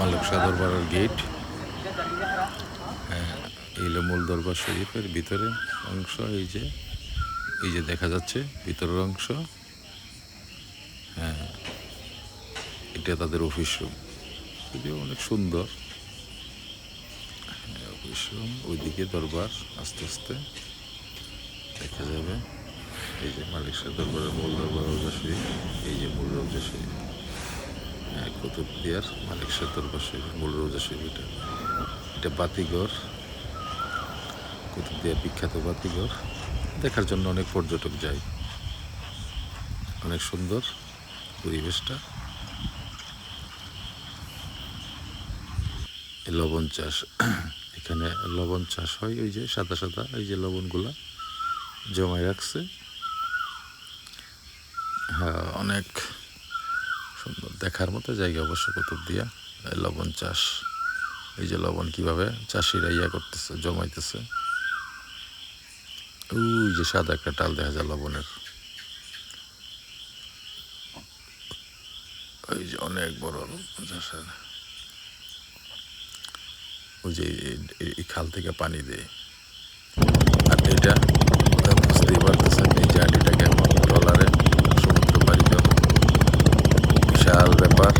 মালিক শাহ দরবারের গেট। হ্যাঁ, এই হলো মূল দরবার শরীফের ভিতরে অংশ। এই যে দেখা যাচ্ছে ভিতরের অংশ। হ্যাঁ, এটা তাদের অফিস রুম, যদিও অনেক সুন্দর। হ্যাঁ, অফিস রুম। ওইদিকে দরবার আস্তে আস্তে দেখা যাবে। এই যে মালিক শাহ দরবারের মূল দরবার রওজা শরীফ। এই যে মূল রওজা শরীফ। হ্যাঁ, কুতুবদিয়ার মালিক শাহ দরবার শরীফ মূল রওজা শরীফ। এটা বাতিঘর, কুতুবদিয়ার বিখ্যাত বাতিঘর। দেখার জন্য অনেক পর্যটক যায়। অনেক সুন্দর পরিবেশটা। লবণ চাষ, এখানে লবণ চাষ হয়। ওই যে সাদা সাদা এই যে লবণগুলা জমায় রাখছে। হ্যাঁ, অনেক সুন্দর দেখার মতো জায়গা অবশ্য কুতুবদিয়া। লবণ চাষ, এই যে লবণ কিভাবে চাষিরা করতেছে, জমাইতেছে। ওই যে সাদা একটা টাল দেখা যায় লবণের। ওই যে অনেক বড় লবণ চাষের। ওই যে এই খাল থেকে পানি দেয়। আর এটা বুঝতেই পারতেছেন, এই জার্নিটা কেমন। ট্রলারে সমুদ্র পাড়ি দেওয়া বিশাল ব্যাপার।